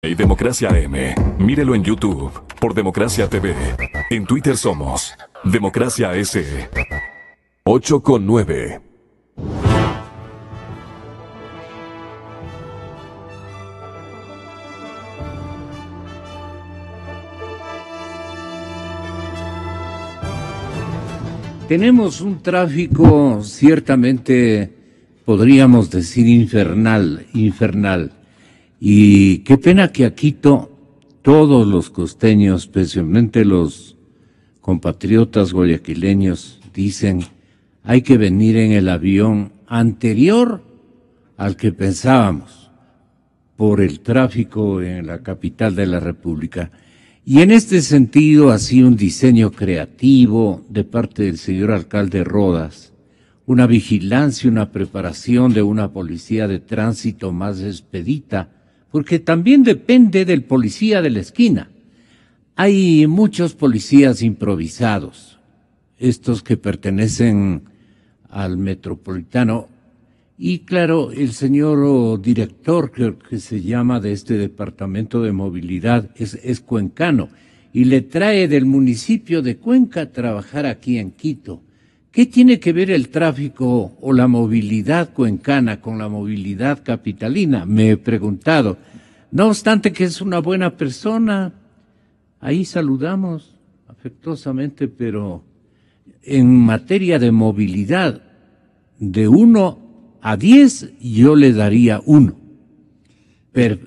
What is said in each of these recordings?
Y Democracia AM. Mírelo en YouTube por Democracia TV. En Twitter somos Democracia S. 8:9. Tenemos un tráfico ciertamente, podríamos decir, infernal. Y qué pena que a Quito todos los costeños, especialmente los compatriotas guayaquileños, dicen hay que venir en el avión anterior al que pensábamos por el tráfico en la capital de la República. Y en este sentido ha sido un diseño creativo de parte del señor alcalde Rodas, una vigilancia, una preparación de una policía de tránsito más expedita, porque también depende del policía de la esquina. Hay muchos policías improvisados, estos que pertenecen al metropolitano, y claro, el señor director, que se llama de este departamento de movilidad, es cuencano, y le trae del municipio de Cuenca a trabajar aquí en Quito. ¿Qué tiene que ver el tráfico o la movilidad cuencana con la movilidad capitalina? Me he preguntado. No obstante que es una buena persona, ahí saludamos afectuosamente, pero en materia de movilidad, de 1 a 10, yo le daría 1. Pero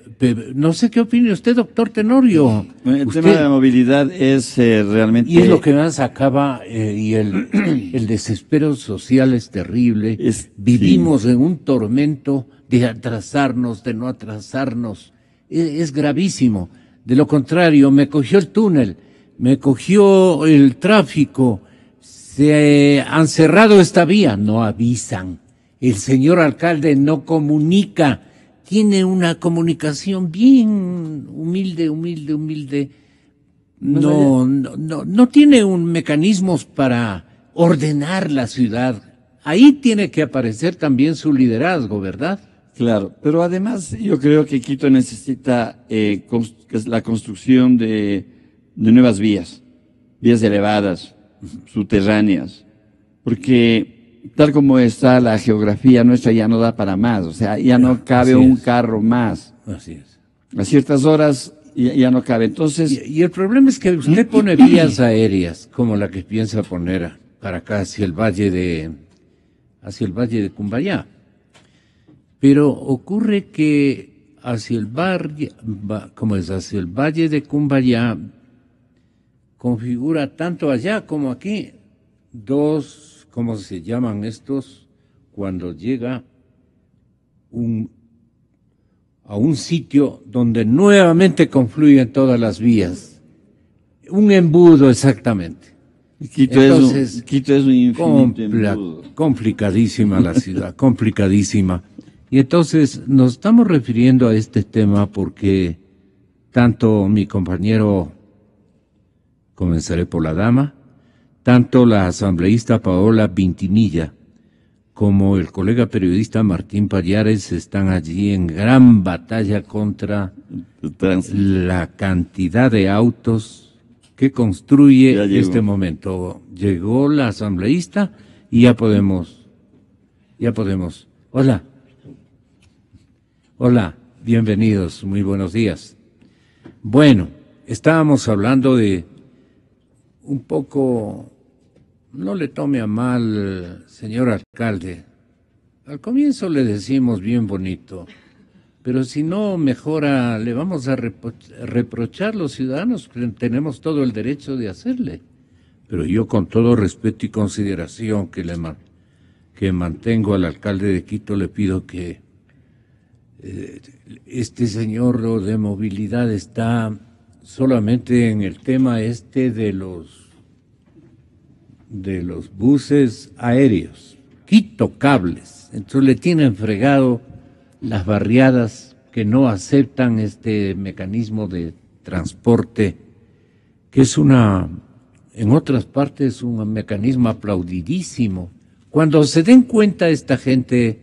no sé qué opina usted, doctor Tenorio. El tema de la movilidad es realmente... Y es lo que más acaba, y el desespero social es terrible. Vivimos en un tormento de atrasarnos, de no atrasarnos. Es gravísimo. De lo contrario, me cogió el túnel, me cogió el tráfico, se han cerrado esta vía, no avisan. El señor alcalde no comunica, tiene una comunicación bien humilde. No tiene un mecanismos para ordenar la ciudad. Ahí tiene que aparecer también su liderazgo, ¿verdad? Claro, pero además yo creo que Quito necesita la construcción de nuevas vías elevadas, subterráneas, porque tal como está la geografía nuestra ya no da para más, o sea, ya no cabe un carro más. Así es. A ciertas horas ya no cabe, entonces... Y el problema es que usted pone vías aéreas, como la que piensa poner para acá, hacia el valle de Cumbayá. Pero ocurre que hacia el valle de Cumbayá, configura tanto allá como aquí dos, ¿cómo se llaman estos? Cuando llega a un sitio donde nuevamente confluyen todas las vías. Un embudo exactamente. Quito es un infinito embudo. Complicadísima la ciudad, complicadísima. Y entonces nos estamos refiriendo a este tema porque tanto mi compañero, comenzaré por la dama, tanto la asambleísta Paola Vintimilla como el colega periodista Martín Pallares están allí en gran batalla contra la cantidad de autos que construye este momento. Llegó la asambleísta y ya podemos. Hola, bienvenidos, muy buenos días. Bueno, estábamos hablando de un poco, no le tome a mal, señor alcalde. Al comienzo le decimos bien bonito, pero si no mejora, le vamos a reprochar los ciudadanos, que tenemos todo el derecho de hacerle. Pero yo, con todo respeto y consideración que mantengo al alcalde de Quito, le pido que este señor de movilidad está solamente en el tema de los buses aéreos, Quito Cables. Entonces le tienen fregado las barriadas que no aceptan este mecanismo de transporte, que es en otras partes un mecanismo aplaudidísimo. Cuando se den cuenta esta gente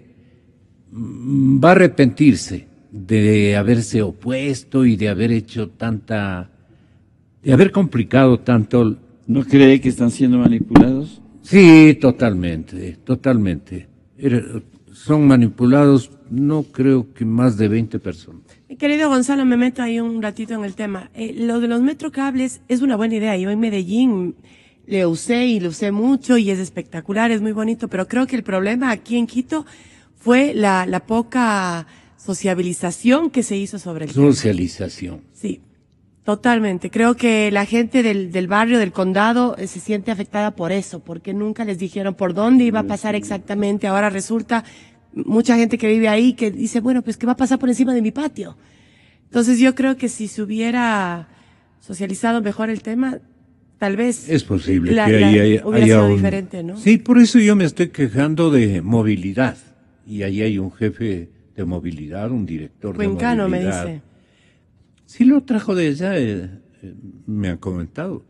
va a arrepentirse, de haberse opuesto y de haber hecho de haber complicado tanto. ¿No cree que están siendo manipulados? Sí, totalmente, totalmente. Son manipulados, no creo que más de 20 personas. Mi querido Gonzalo, me meto ahí un ratito en el tema. Lo de los metrocables es una buena idea. Yo en Medellín lo usé mucho y es espectacular, es muy bonito, pero creo que el problema aquí en Quito fue la poca sociabilización que se hizo sobre el tema. Socialización. Sí, totalmente. Creo que la gente del barrio, del condado, se siente afectada por eso, porque nunca les dijeron por dónde iba a pasar exactamente. Ahora resulta mucha gente que vive ahí que dice, bueno, pues ¿qué va a pasar por encima de mi patio? Entonces yo creo que si se hubiera socializado mejor el tema, tal vez es posible que ahí hubiera sido diferente, ¿no? Sí, por eso yo me estoy quejando de movilidad. Y ahí hay un jefe de movilidad, un director Cuencano, de movilidad. me dice. Sí lo trajo de allá, me han comentado.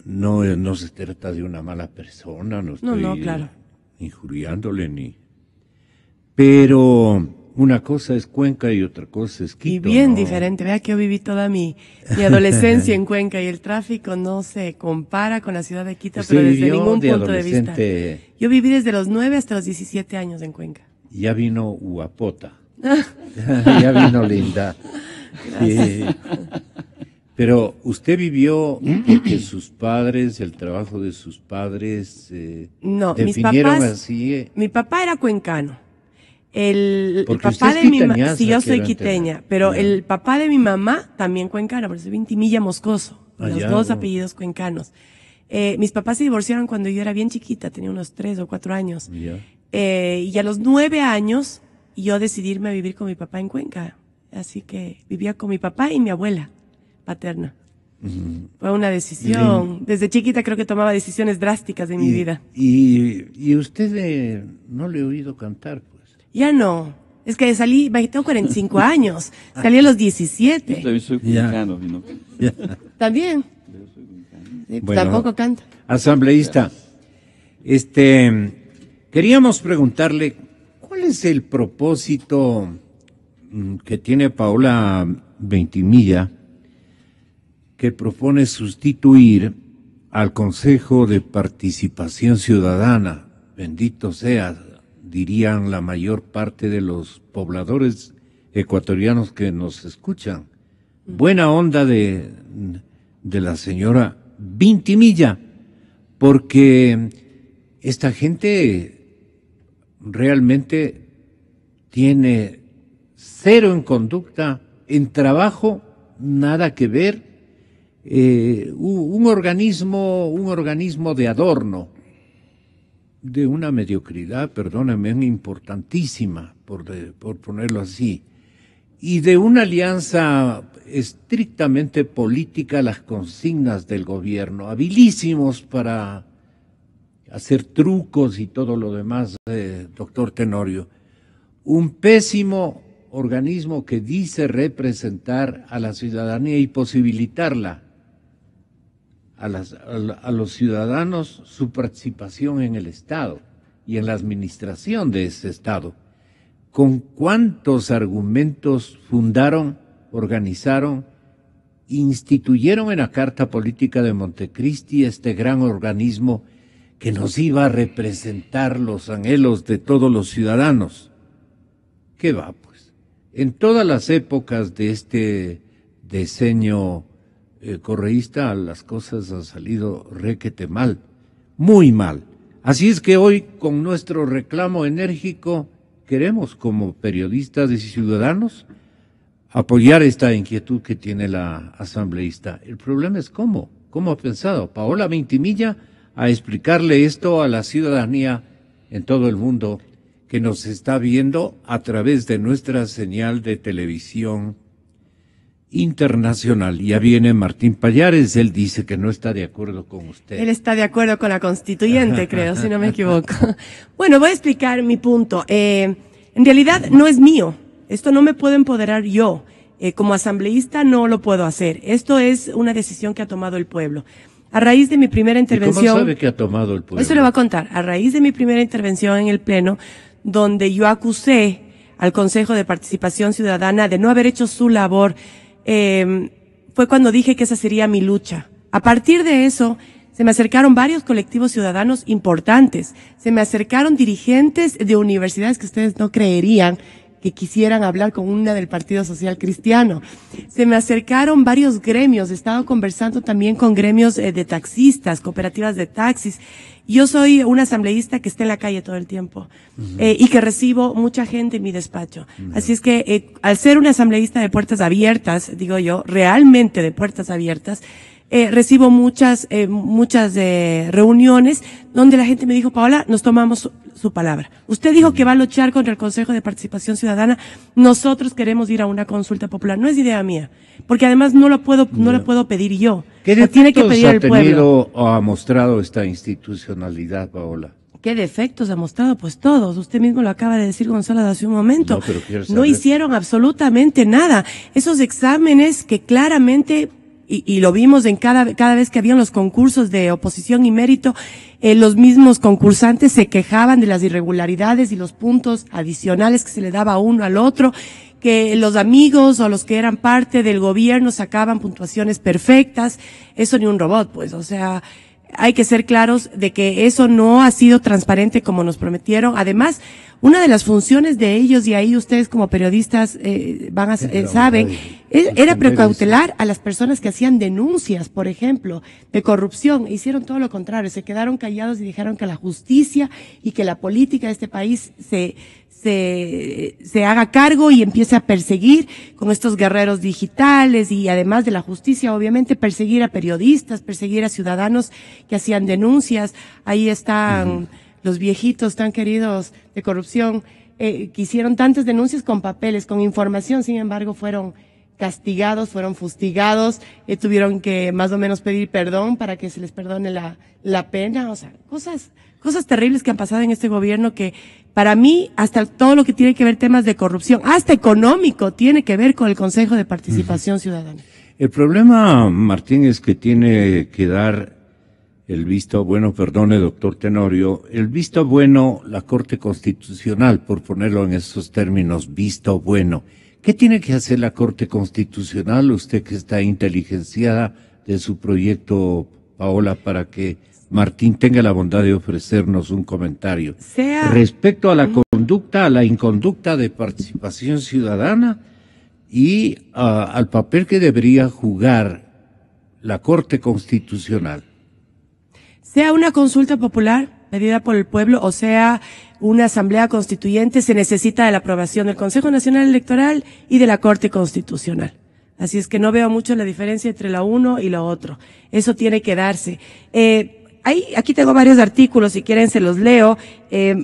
No se trata de una mala persona, no estoy claro. injuriándole ni... Pero una cosa es Cuenca y otra cosa es Quito. Y bien ¿no? diferente. Vea que yo viví toda mi adolescencia en Cuenca y el tráfico no se compara con la ciudad de Quito, pero desde ningún punto de vista. Yo viví desde los 9 hasta los 17 años en Cuenca. Ya vino guapota. Ya vino linda. Pero usted vivió porque sus padres, el trabajo de sus padres, no, definieron mis papás, así. Mi papá era cuencano. El Porque papá usted es de mi mamá, quiteñaza, sí, yo soy quiero quiteña, entender. pero Ya. el papá de mi mamá también cuencano, por eso Vintimilla Moscoso, los ya, dos bueno. apellidos cuencanos. Mis papás se divorciaron cuando yo era bien chiquita, tenía unos 3 o 4 años. Ya. Y a los 9 años yo decidí irme a vivir con mi papá en Cuenca. Así que vivía con mi papá y mi abuela paterna. Fue una decisión. Desde chiquita creo que tomaba decisiones drásticas en mi vida. Y usted no le he oído cantar, pues. Ya no. Es que salí, tengo 45 años. Salí a los Yo 17. también soy cuencano, ¿no? También. Sí, Bueno. tampoco canta. Asambleísta, queríamos preguntarle, ¿cuál es el propósito que tiene Paola Ventimilla, que propone sustituir al Consejo de Participación Ciudadana? Bendito sea, dirían la mayor parte de los pobladores ecuatorianos que nos escuchan. Buena onda de la señora Ventimilla, porque esta gente realmente tiene cero en conducta, en trabajo nada que ver, un organismo de adorno, de una mediocridad, perdóname, importantísima, por ponerlo así, y de una alianza estrictamente política a las consignas del gobierno, habilísimos para hacer trucos y todo lo demás, doctor Tenorio. Un pésimo organismo que dice representar a la ciudadanía y posibilitarla a los ciudadanos su participación en el Estado y en la administración de ese Estado. ¿Con cuántos argumentos fundaron, organizaron, instituyeron en la Carta Política de Montecristi este gran organismo que nos iba a representar los anhelos de todos los ciudadanos? ¿Qué va, pues? En todas las épocas de este diseño correísta, las cosas han salido requete mal, muy mal. Así es que hoy, con nuestro reclamo enérgico, queremos, como periodistas y ciudadanos, apoyar esta inquietud que tiene la asambleísta. El problema es cómo ha pensado Paola Ventimilla a explicarle esto a la ciudadanía en todo el mundo que nos está viendo a través de nuestra señal de televisión internacional. Ya viene Martín Pallares, él dice que no está de acuerdo con usted. Él está de acuerdo con la constituyente, creo, si no me equivoco. Bueno, voy a explicar mi punto. En realidad no es mío. Esto no me puedo empoderar yo. Como asambleísta no lo puedo hacer. Esto es una decisión que ha tomado el pueblo. A raíz de mi primera intervención... ¿Y cómo sabe que ha tomado el pueblo? Eso le voy a contar. A raíz de mi primera intervención en el Pleno, donde yo acusé al Consejo de Participación Ciudadana, de no haber hecho su labor, fue cuando dije que esa sería mi lucha. A partir de eso, se me acercaron varios colectivos ciudadanos importantes, se me acercaron dirigentes de universidades que ustedes no creerían que quisieran hablar con una del Partido Social Cristiano. Se me acercaron varios gremios, he estado conversando también con gremios de taxistas, cooperativas de taxis. Yo soy una asambleísta que está en la calle todo el tiempo y que recibo mucha gente en mi despacho. Así es que al ser una asambleísta de puertas abiertas, digo yo, realmente de puertas abiertas, recibo muchas reuniones donde la gente me dijo, Paola, nos tomamos su palabra. Usted dijo que va a luchar contra el Consejo de Participación Ciudadana. Nosotros queremos ir a una consulta popular. No es idea mía, porque además no le puedo pedir yo. ¿Qué tiene que pedir el defectos ha tenido o ha mostrado esta institucionalidad, Paola? ¿Qué defectos ha mostrado? Pues todos. Usted mismo lo acaba de decir, Gonzalo, hace un momento. No, pero quiero saber. No hicieron absolutamente nada. Esos exámenes que claramente, y lo vimos en cada vez que habían los concursos de oposición y mérito, los mismos concursantes se quejaban de las irregularidades y los puntos adicionales que se le daba a uno al otro, que los amigos o los que eran parte del gobierno sacaban puntuaciones perfectas. Eso ni un robot, pues, o sea, hay que ser claros de que eso no ha sido transparente como nos prometieron. Además, una de las funciones de ellos, y ahí ustedes como periodistas saben, era precautelar a las personas que hacían denuncias, por ejemplo, de corrupción. Hicieron todo lo contrario, se quedaron callados y dijeron que la justicia y que la política de este país se haga cargo y empiece a perseguir con estos guerreros digitales, y además de la justicia, obviamente, perseguir a periodistas, perseguir a ciudadanos que hacían denuncias. Ahí están los viejitos tan queridos de corrupción, que hicieron tantas denuncias con papeles, con información, sin embargo fueron castigados, fueron fustigados, tuvieron que más o menos pedir perdón para que se les perdone la pena. O sea, cosas terribles que han pasado en este gobierno, que para mí, hasta todo lo que tiene que ver temas de corrupción, hasta económico, tiene que ver con el Consejo de Participación Ciudadana. El problema, Martín, es que tiene que dar el visto bueno, perdone, doctor Tenorio, el visto bueno, la Corte Constitucional, por ponerlo en esos términos, visto bueno. ¿Qué tiene que hacer la Corte Constitucional, usted que está inteligenciada de su proyecto, Paola, para que Martín tenga la bondad de ofrecernos un comentario? Respecto a la conducta, a la inconducta de participación ciudadana y al papel que debería jugar la Corte Constitucional. Sea una consulta popular pedida por el pueblo o sea una asamblea constituyente, se necesita de la aprobación del Consejo Nacional Electoral y de la Corte Constitucional. Así es que no veo mucho la diferencia entre lo uno y lo otro. Eso tiene que darse. Aquí tengo varios artículos, si quieren se los leo.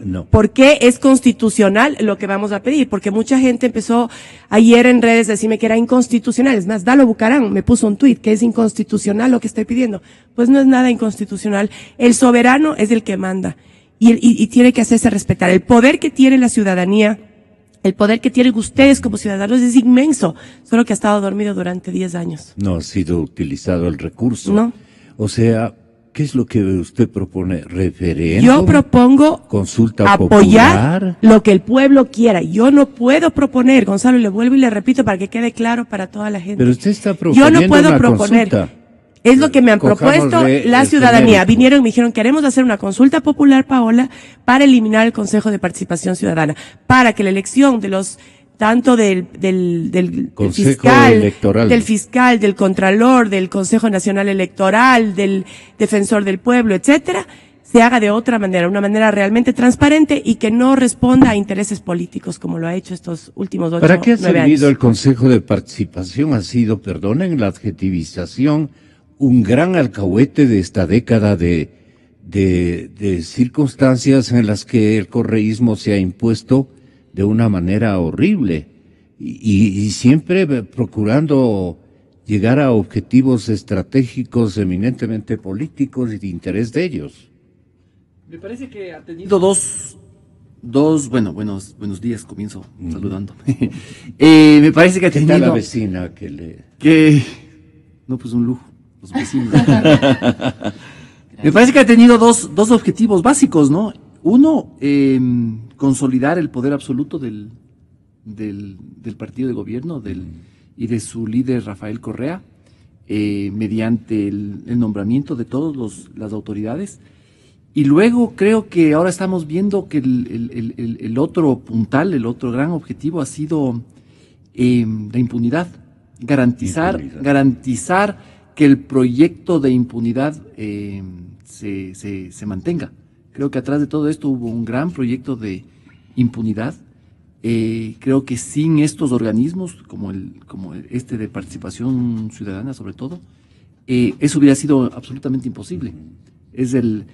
No. ¿Por qué es constitucional lo que vamos a pedir? Porque mucha gente empezó ayer en redes a decirme que era inconstitucional. Es más, Dalo Bucarán me puso un tuit que es inconstitucional lo que estoy pidiendo. Pues no es nada inconstitucional. El soberano es el que manda y tiene que hacerse respetar. El poder que tiene la ciudadanía, el poder que tienen ustedes como ciudadanos es inmenso, solo que ha estado dormido durante 10 años. No ha sido utilizado el recurso. No. O sea, ¿qué es lo que usted propone? ¿Referéndum? Yo propongo consulta apoyar popular, lo que el pueblo quiera. Yo no puedo proponer, Gonzalo, y le vuelvo y le repito para que quede claro para toda la gente. pero usted está proponiendo Yo no puedo una proponer. consulta. Es lo que me han propuesto Cojámosle la el ciudadanía. genérico. Vinieron y me dijeron, queremos hacer una consulta popular, Paola, para eliminar el Consejo de Participación Ciudadana, para que la elección de los tanto del Consejo fiscal, Electoral, del fiscal, del Contralor, del Consejo Nacional Electoral, del Defensor del Pueblo, etcétera, se haga de otra manera, una manera realmente transparente y que no responda a intereses políticos como lo ha hecho estos últimos 8 ¿Para qué ha 9 servido años. el Consejo de Participación? Ha sido, perdonen la adjetivización, un gran alcahuete de esta década de circunstancias en las que el correísmo se ha impuesto de una manera horrible y siempre procurando llegar a objetivos estratégicos eminentemente políticos y de interés de ellos. Me parece que ha tenido buenos días, comienzo saludando. Me parece que ha Está la tenido vecina no, pues un lujo, los vecinos. Me parece que ha tenido dos objetivos básicos, ¿no? Uno, consolidar el poder absoluto del del partido de gobierno y de su líder Rafael Correa, mediante el nombramiento de todas las autoridades. Y luego creo que ahora estamos viendo que el otro puntal, el otro gran objetivo ha sido la impunidad. Garantizar que el proyecto de impunidad se mantenga. Creo que atrás de todo esto hubo un gran proyecto de impunidad. Creo que sin estos organismos, como este de participación ciudadana sobre todo, eso hubiera sido absolutamente imposible. Es el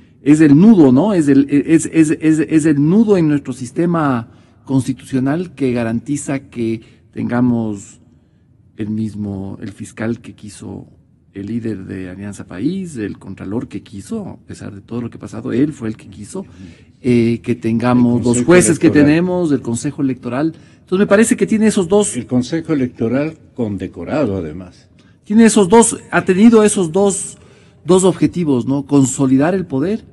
nudo, ¿no? Es el nudo en nuestro sistema constitucional que garantiza que tengamos el fiscal que quiso el líder de Alianza País, el contralor que quiso, a pesar de todo lo que ha pasado, él fue el que quiso, que tengamos los jueces electoral que tenemos, el Consejo Electoral. Entonces me parece que tiene esos dos. El Consejo Electoral condecorado además. Ha tenido esos dos objetivos, ¿no? Consolidar el poder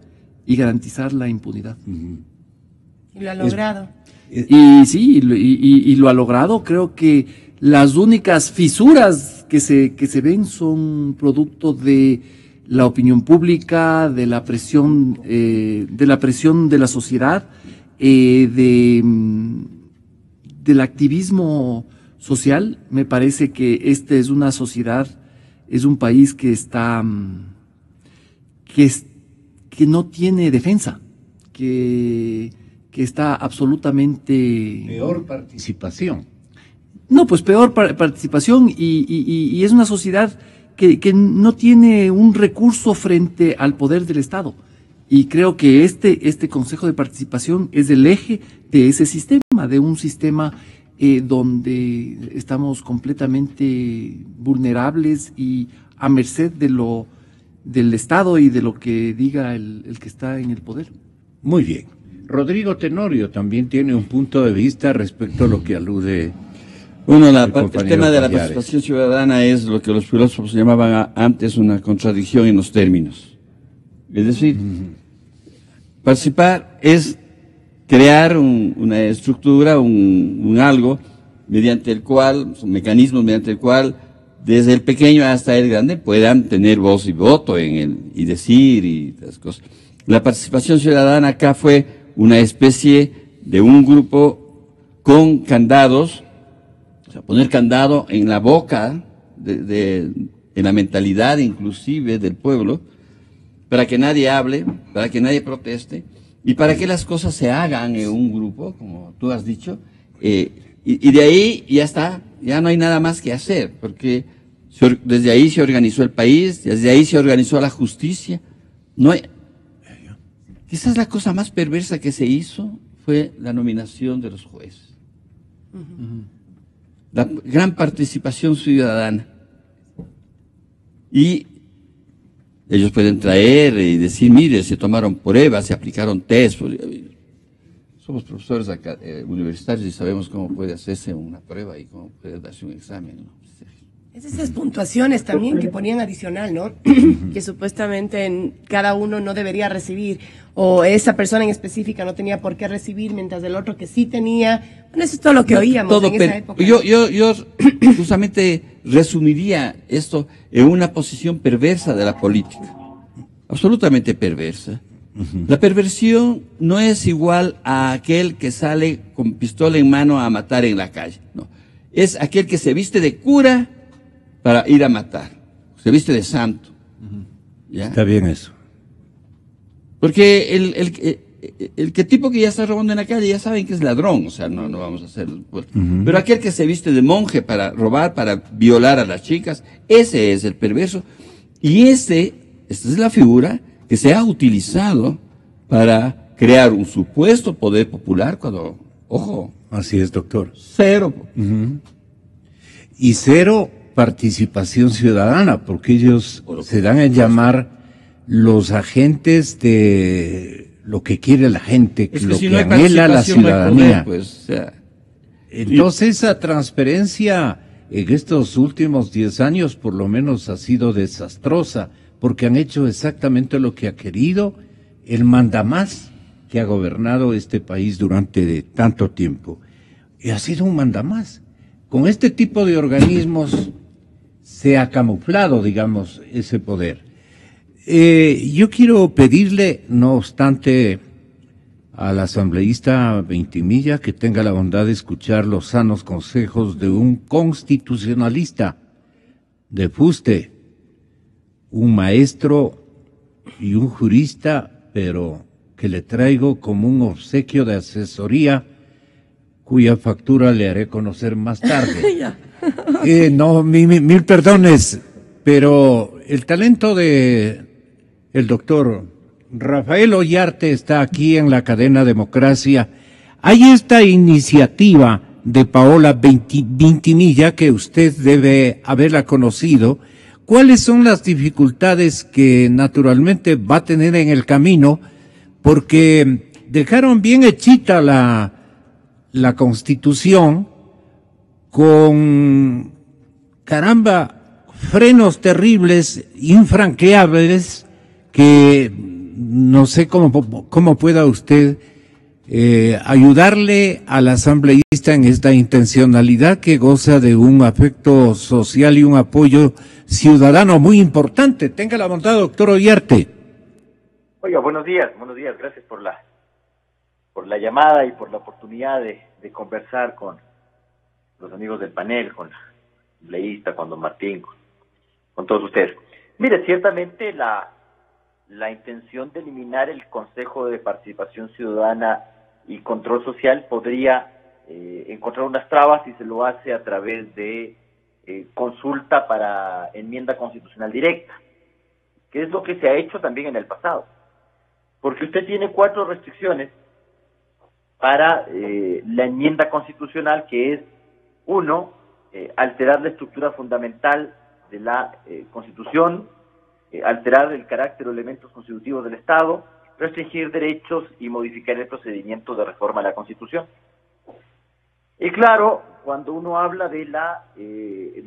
y garantizar la impunidad. Y lo ha logrado. Y lo ha logrado. Creo que las únicas fisuras que se ven son producto de la opinión pública, de la presión de la sociedad, del activismo social. Me parece que esta es una sociedad, es un país que no tiene defensa, que está absolutamente peor participación. No, pues peor participación y es una sociedad que no tiene un recurso frente al poder del Estado. Y creo que este Consejo de Participación es el eje de ese sistema, de un sistema donde estamos completamente vulnerables y a merced del Estado y de lo que diga el que está en el poder. Muy bien. Rodrigo Tenorio también tiene un punto de vista respecto a lo que alude. Bueno, el tema de la participación ciudadana es lo que los filósofos llamaban antes una contradicción en los términos. Es decir, participar es crear una estructura, un algo, mediante el cual, un mecanismo mediante el cual, desde el pequeño hasta el grande, puedan tener voz y voto y decir y las cosas. La participación ciudadana acá fue una especie de un grupo con candados, o sea, poner candado en la boca, en la mentalidad inclusive del pueblo, para que nadie hable, para que nadie proteste, y para que las cosas se hagan en un grupo, como tú has dicho, y de ahí ya está, ya no hay nada más que hacer, porque desde ahí se organizó el país, desde ahí se organizó la justicia. No hay, quizás la cosa más perversa que se hizo fue la nominación de los jueces. La gran participación ciudadana. Y ellos pueden traer y decir, mire, se tomaron pruebas, se aplicaron test. Somos profesores universitarios y sabemos cómo puede hacerse una prueba y cómo puede darse un examen, ¿no? Esas puntuaciones también que ponían adicional, ¿no? Que supuestamente cada uno no debería recibir, o esa persona en específica no tenía por qué recibir, mientras el otro que sí tenía. Bueno, eso es todo lo que oíamos en esa época. Yo justamente resumiría esto en una posición perversa de la política, absolutamente perversa. La perversión no es igual a aquel que sale con pistola en mano a matar en la calle, no. Es aquel que se viste de cura para ir a matar, se viste de santo. ¿Ya? Está bien eso. Porque el tipo que ya está robando en la calle ya saben que es ladrón, o sea, no vamos a hacer. Pero aquel que se viste de monje para robar, para violar a las chicas, ese es el perverso. Y esta es la figura que se ha utilizado para crear un supuesto poder popular cuando, ojo. Así es, doctor. Cero. Y cero participación ciudadana, porque ellos se dan a llamar los agentes de lo que quiere la gente, Es que lo si que no hay anhela la participación, no hay ciudadanía. poder, pues, o sea, Entonces esa transferencia en estos últimos 10 años por lo menos ha sido desastrosa, porque han hecho exactamente lo que ha querido el mandamás que ha gobernado este país durante tanto tiempo. y ha sido un mandamás. Con este tipo de organismos se ha camuflado, digamos, ese poder. Yo quiero pedirle, no obstante, al asambleísta Ventimilla que tenga la bondad de escuchar los sanos consejos de un constitucionalista de fuste, un maestro y un jurista, pero que le traigo como un obsequio de asesoría cuya factura le haré conocer más tarde. No, mil perdones, pero el talento de el doctor Rafael Ollarte está aquí en la cadena Democracia. Hay esta iniciativa de Paola Ventimilla que usted debe haberla conocido. ¿Cuáles son las dificultades que naturalmente va a tener en el camino? Porque dejaron bien hechita la Constitución con, caramba, frenos terribles, infranqueables, que no sé cómo pueda usted ayudarle al asambleísta en esta intencionalidad que goza de un afecto social y un apoyo ciudadano muy importante. Tenga la bondad, doctor Ollarte. Oiga, buenos días, gracias por la llamada y por la oportunidad de conversar con los amigos del panel, con la asambleísta, con don Martín, con todos ustedes. Mire, ciertamente la intención de eliminar el Consejo de Participación Ciudadana y Control Social podría encontrar unas trabas si se lo hace a través de consulta para enmienda constitucional directa, que es lo que se ha hecho también en el pasado. Porque usted tiene 4 restricciones para la enmienda constitucional, que es, 1, alterar la estructura fundamental de la Constitución, alterar el carácter o elementos constitutivos del Estado, restringir derechos y modificar el procedimiento de reforma a la Constitución. Y claro, cuando uno habla de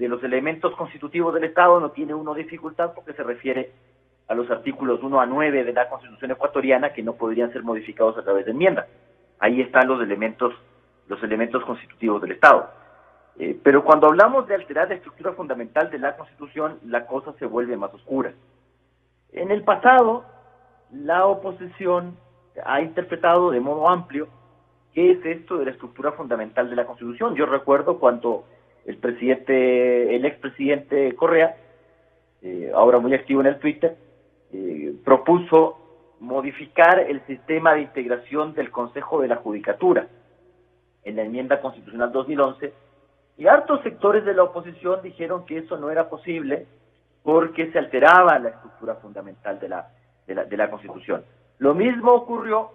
los elementos constitutivos del Estado, no tiene uno dificultad porque se refiere a los artículos 1 a 9 de la Constitución ecuatoriana, que no podrían ser modificados a través de enmienda. Ahí están los elementos constitutivos del Estado. Pero cuando hablamos de alterar la estructura fundamental de la Constitución, la cosa se vuelve más oscura. En el pasado, la oposición ha interpretado de modo amplio qué es esto de la estructura fundamental de la Constitución. Yo recuerdo cuando el expresidente Correa, ahora muy activo en el Twitter, propuso modificar el sistema de integración del Consejo de la Judicatura en la enmienda constitucional 2011, y hartos sectores de la oposición dijeron que eso no era posible porque se alteraba la estructura fundamental de la Constitución. Lo mismo ocurrió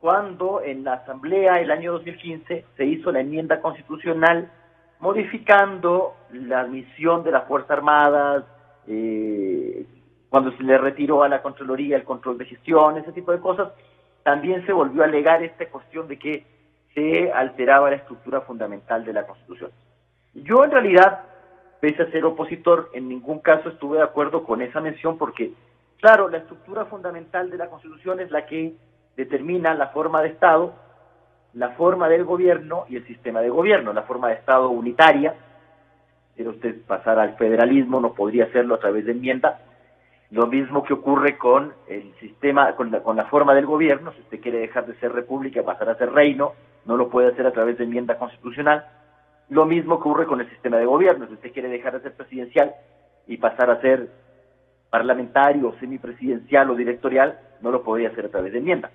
cuando en la Asamblea el año 2015 se hizo la enmienda constitucional modificando la admisión de las Fuerzas Armadas, cuando se le retiró a la Contraloría el control de gestión, ese tipo de cosas. También se volvió a alegar esta cuestión de que se alteraba la estructura fundamental de la Constitución. Yo en realidad, pese a ser opositor, en ningún caso estuve de acuerdo con esa mención porque, claro, la estructura fundamental de la Constitución es la que determina la forma de Estado, la forma del gobierno y el sistema de gobierno. La forma de Estado unitaria, si usted pasara al federalismo, no podría hacerlo a través de enmienda. Lo mismo que ocurre con el sistema, con la forma del gobierno. Si usted quiere dejar de ser república, pasar a ser reino, no lo puede hacer a través de enmienda constitucional. Lo mismo ocurre con el sistema de gobierno. Si usted quiere dejar de ser presidencial y pasar a ser parlamentario, semipresidencial o directorial, no lo podría hacer a través de enmienda.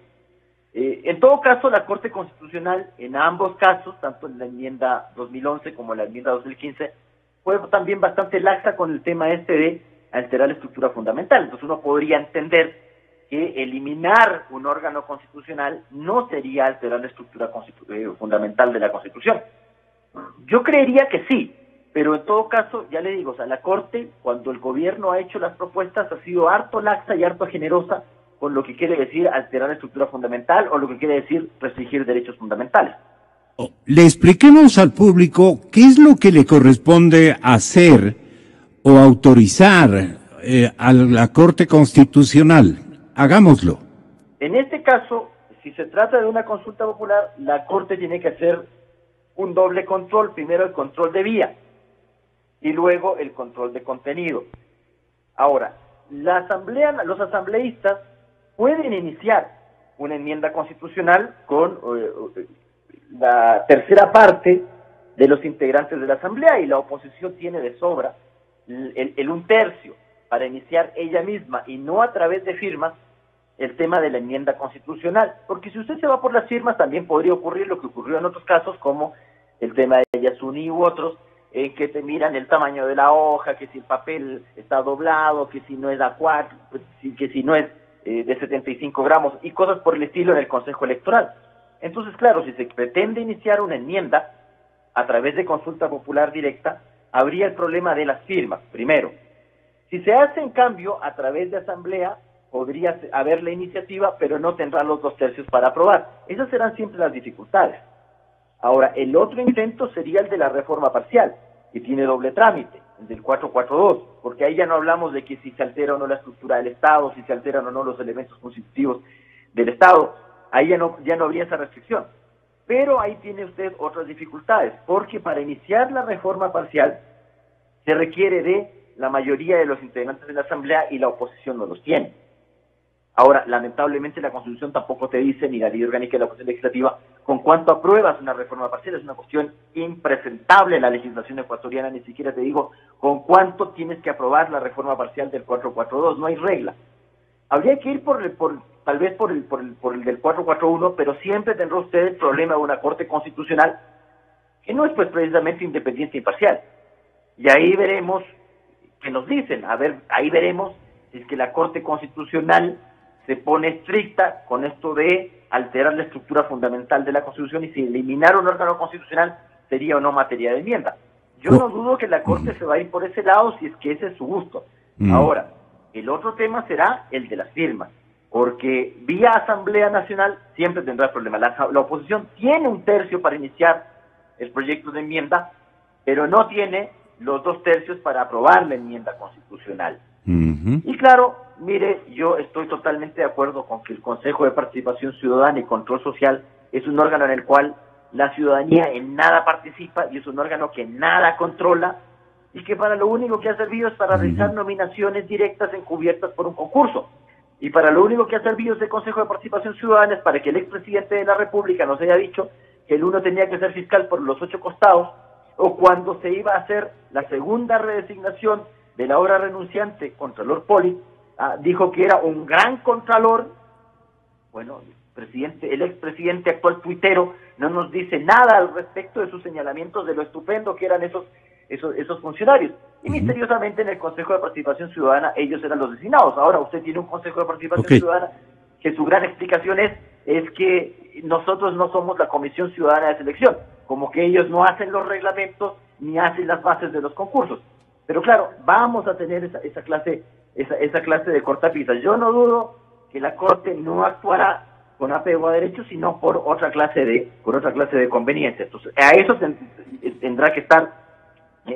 En todo caso, la Corte Constitucional, en ambos casos, tanto en la enmienda 2011 como en la enmienda 2015, fue también bastante laxa con el tema de alterar la estructura fundamental. Entonces uno podría entender que eliminar un órgano constitucional no sería alterar la estructura fundamental de la Constitución. Yo creería que sí, pero en todo caso, ya le digo, o sea, la Corte, cuando el gobierno ha hecho las propuestas, ha sido harto laxa y harto generosa con lo que quiere decir alterar la estructura fundamental o lo que quiere decir restringir derechos fundamentales. Le expliquemos al público qué es lo que le corresponde hacer o autorizar a la Corte Constitucional. Hagámoslo. En este caso, si se trata de una consulta popular, la Corte tiene que hacer un doble control, primero el control de vía y luego el control de contenido. Ahora, los asambleístas pueden iniciar una enmienda constitucional con la tercera parte de los integrantes de la asamblea, y la oposición tiene de sobra el 1/3 para iniciar ella misma y no a través de firmas el tema de la enmienda constitucional, porque si usted se va por las firmas también podría ocurrir lo que ocurrió en otros casos, como el tema de Yasuni u otros, que te miran el tamaño de la hoja, que si el papel está doblado, que si no es A4, que si no es de 75 gramos y cosas por el estilo en el Consejo Electoral. Entonces, claro, si se pretende iniciar una enmienda a través de consulta popular directa, habría el problema de las firmas, primero. Si se hace, en cambio, a través de asamblea, podría haber la iniciativa, pero no tendrá los 2/3 para aprobar. Esas serán siempre las dificultades. Ahora, el otro intento sería el de la reforma parcial, que tiene doble trámite, el del 442, porque ahí ya no hablamos de que si se altera o no la estructura del Estado, si se alteran o no los elementos constitutivos del Estado, ahí ya no habría esa restricción. Pero ahí tiene usted otras dificultades, porque para iniciar la reforma parcial se requiere de la mayoría de los integrantes de la Asamblea y la oposición no los tiene. Ahora, lamentablemente la Constitución tampoco te dice, ni la ley orgánica de la oposición legislativa, con cuánto apruebas una reforma parcial. Es una cuestión impresentable en la legislación ecuatoriana, ni siquiera te digo con cuánto tienes que aprobar la reforma parcial del 442, no hay regla. Habría que ir tal vez por el del 441, pero siempre tendrá usted el problema de una Corte Constitucional que no es pues precisamente independiente e imparcial. Y ahí veremos qué nos dicen, ahí veremos si es que la Corte Constitucional se pone estricta con esto de alterar la estructura fundamental de la Constitución, y si eliminar un órgano constitucional sería o no materia de enmienda. Yo no dudo que la Corte se va a ir por ese lado si es que ese es su gusto. Ahora, el otro tema será el de las firmas, porque vía Asamblea Nacional siempre tendrá problema. La oposición tiene 1/3 para iniciar el proyecto de enmienda, pero no tiene los 2/3 para aprobar la enmienda constitucional. Y claro, mire, yo estoy totalmente de acuerdo con que el Consejo de Participación Ciudadana y Control Social es un órgano en el cual la ciudadanía en nada participa y es un órgano que nada controla, y que para lo único que ha servido es para realizar nominaciones directas encubiertas por un concurso. Y para lo único que ha servido ese Consejo de Participación Ciudadana es para que el expresidente de la República nos haya dicho que el uno tenía que ser fiscal por los 8 costados, o cuando se iba a hacer la segunda redesignación de la ahora renunciante Contralor Poli, dijo que era un gran Contralor. Bueno, el expresidente actual tuitero no nos dice nada al respecto de sus señalamientos de lo estupendo que eran esos funcionarios. Y misteriosamente en el Consejo de Participación Ciudadana ellos eran los designados. Ahora usted tiene un Consejo de Participación Ciudadana que su gran explicación es que nosotros no somos la Comisión Ciudadana de Selección, como que ellos no hacen los reglamentos ni hacen las bases de los concursos. Pero claro, vamos a tener esa clase de cortapisas. Yo no dudo que la Corte no actuará con apego a derechos, sino por otra clase de conveniencia. Entonces, a eso tendrá que estar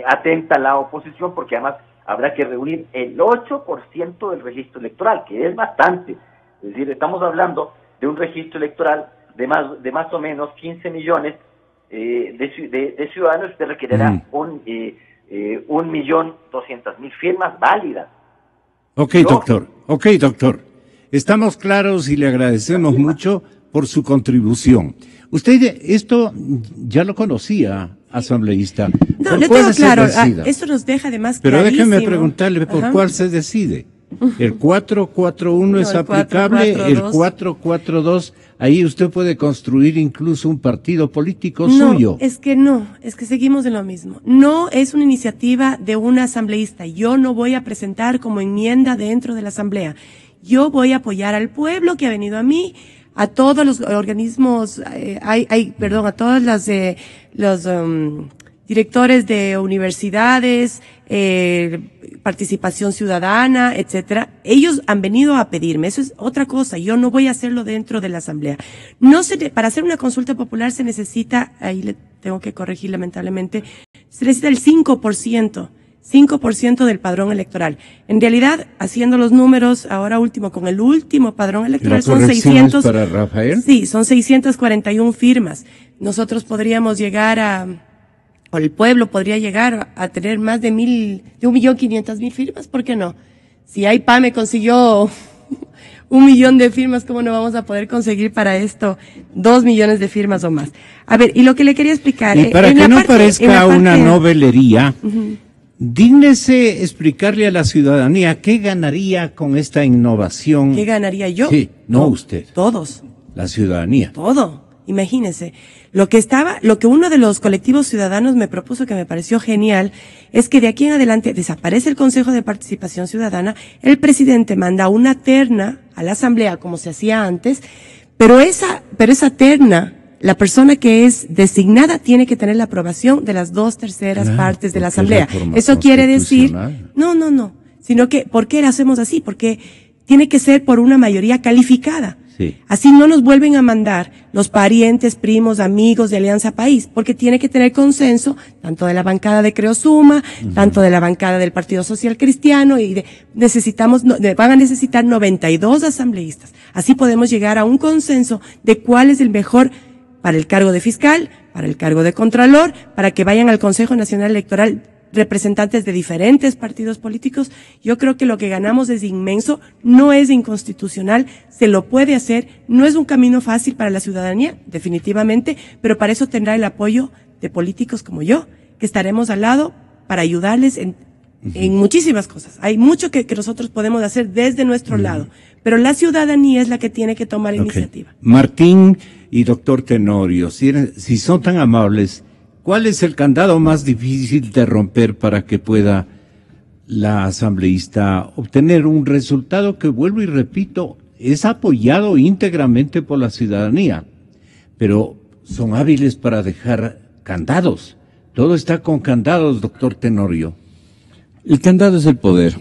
atenta la oposición, porque además habrá que reunir el 8% del registro electoral, que es bastante. Es decir, estamos hablando de un registro electoral de más o menos 15 millones de ciudadanos. Usted requerirá 1.200.000 firmas válidas. Ok, doctor. Estamos claros y le agradecemos mucho por su contribución. Usted esto ya lo conocía, asambleísta. No, le tengo claro, esto nos deja además pero clarísimo. déjeme preguntarle por cuál se decide. ¿El 441 es aplicable? ¿El 442? Ahí usted puede construir incluso un partido político suyo. Es que seguimos en lo mismo. No es una iniciativa de un asambleísta. Yo no voy a presentar como enmienda dentro de la asamblea. Yo voy a apoyar al pueblo que ha venido a mí, a todos los organismos, a todos los directores de universidades, participación ciudadana, etcétera. Ellos han venido a pedirme. Eso es otra cosa. Yo no voy a hacerlo dentro de la asamblea. Para hacer una consulta popular se necesita, ahí le tengo que corregir lamentablemente, se necesita el 5% del padrón electoral. En realidad, haciendo los números, ahora último, con el último padrón electoral, son 600. ¿Para Rafael? Sí, son 641 firmas. nosotros podríamos llegar o el pueblo podría llegar a tener más de 1.500.000 firmas, ¿por qué no? Si AIPAME consiguió 1 millón de firmas, ¿cómo no vamos a poder conseguir para esto 2 millones de firmas o más? A ver, y lo que le quería explicar... Y para que no parezca una novelería, dígnese explicarle a la ciudadanía qué ganaría con esta innovación. ¿Qué ganaría yo? Sí, no usted. Todos. La ciudadanía. Todo. Imagínense. Lo que uno de los colectivos ciudadanos me propuso, que me pareció genial, es que de aquí en adelante desaparece el Consejo de Participación Ciudadana, el presidente manda una terna a la asamblea como se hacía antes, pero esa terna, la persona que es designada tiene que tener la aprobación de las 2/3 partes de la asamblea. Eso quiere decir, no, sino que, ¿por qué lo hacemos así? Porque tiene que ser por una mayoría calificada. Sí. Así no nos vuelven a mandar los parientes, primos, amigos de Alianza País, porque tiene que tener consenso tanto de la bancada de Creo Suma, tanto de la bancada del Partido Social Cristiano, y van a necesitar 92 asambleístas. Así podemos llegar a un consenso de cuál es el mejor para el cargo de fiscal, para el cargo de contralor, para que vayan al Consejo Nacional Electoral representantes de diferentes partidos políticos. Yo creo que lo que ganamos es inmenso, no es inconstitucional, se lo puede hacer, no es un camino fácil para la ciudadanía, definitivamente, pero para eso tendrá el apoyo de políticos como yo, que estaremos al lado para ayudarles en muchísimas cosas. Hay mucho que nosotros podemos hacer desde nuestro lado, pero la ciudadanía es la que tiene que tomar iniciativa. Martín y doctor Tenorio, si son tan amables, ¿cuál es el candado más difícil de romper para que pueda la asambleísta obtener un resultado que, vuelvo y repito, es apoyado íntegramente por la ciudadanía? Pero son hábiles para dejar candados. Todo está con candados, doctor Tenorio. El candado es el poder.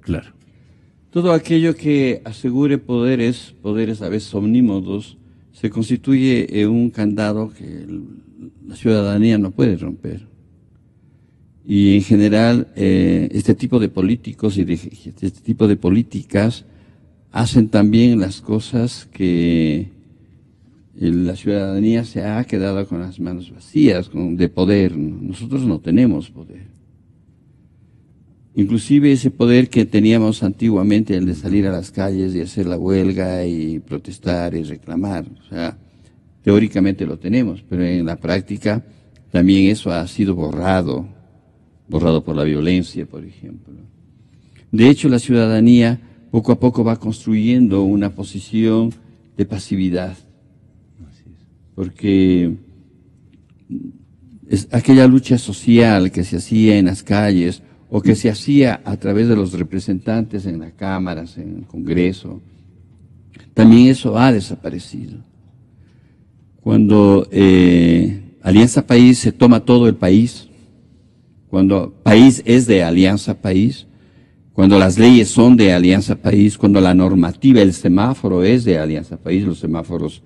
Claro. Todo aquello que asegure poderes a veces omnímodos, se constituye en un candado que la ciudadanía no puede romper. Y en general, este tipo de políticos y este tipo de políticas hacen también las cosas que la ciudadanía se ha quedado con las manos vacías, de poder. Nosotros no tenemos poder. Inclusive ese poder que teníamos antiguamente, el de salir a las calles y hacer la huelga y protestar y reclamar. O sea, teóricamente lo tenemos, pero en la práctica también eso ha sido borrado por la violencia, por ejemplo. De hecho, la ciudadanía poco a poco va construyendo una posición de pasividad, porque es aquella lucha social que se hacía en las calles o que se hacía a través de los representantes en las cámaras, en el Congreso, también eso ha desaparecido. Cuando Alianza País se toma todo el país, cuando país es de Alianza País, cuando las leyes son de Alianza País, cuando la normativa, el semáforo es de Alianza País, los semáforos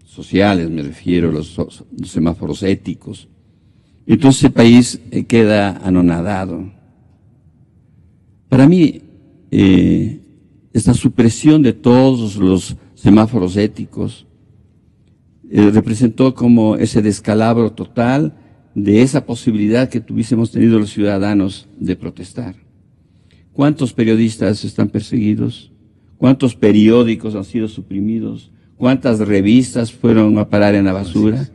sociales me refiero, los semáforos éticos, entonces el país queda anonadado. Para mí, esta supresión de todos los semáforos éticos representó como ese descalabro total de esa posibilidad que tuviésemos tenido los ciudadanos de protestar. ¿Cuántos periodistas están perseguidos? ¿Cuántos periódicos han sido suprimidos? ¿Cuántas revistas fueron a parar en la basura?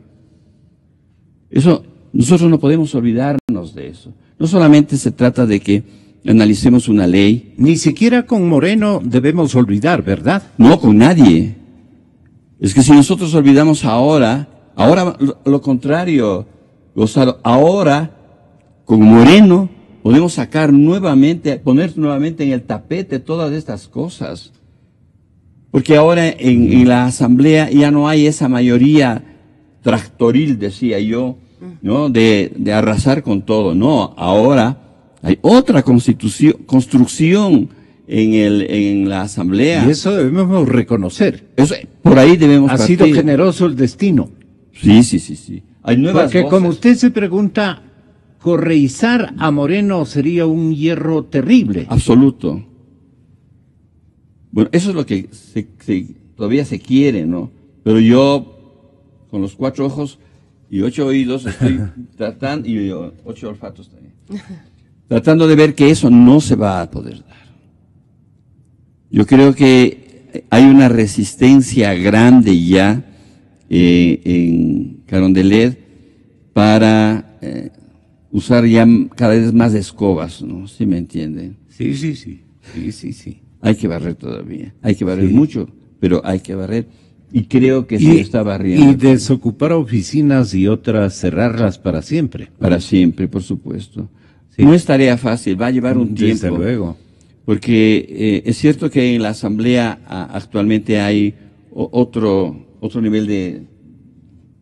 Eso, nosotros no podemos olvidarnos de eso. No solamente se trata de que analicemos una ley. Ni siquiera con Moreno debemos olvidar, ¿verdad? No, con nadie. Es que si nosotros olvidamos ahora lo contrario, Gonzalo, ahora con Moreno podemos poner nuevamente en el tapete todas estas cosas. Porque ahora en la asamblea ya no hay esa mayoría tractoril, decía yo, ¿no? De arrasar con todo. No, ahora hay otra construcción en la asamblea. Y eso debemos reconocer. Eso, por ahí debemos partir. Ha sido generoso el destino. Sí. Hay nuevas Porque voces. como usted se pregunta, correizar a Moreno sería un hierro terrible. Absoluto. Bueno, eso es lo que todavía se quiere, ¿no? Pero yo con los 4 ojos y 8 oídos, estoy tratando, y 8 olfatos también, tratando de ver que eso no se va a poder dar. Yo creo que hay una resistencia grande ya en Carondelet para usar ya cada vez más escobas, ¿no? ¿Sí me entienden? Sí, sí, sí. Sí, sí, sí. Hay que barrer todavía. Hay que barrer mucho, pero hay que barrer. Y creo que se está barriendo. Y desocupar oficinas y otras cerrarlas para siempre. Para siempre, por supuesto. Sí. No es tarea fácil, va a llevar un tiempo. Desde luego. Porque es cierto que en la Asamblea actualmente hay otro nivel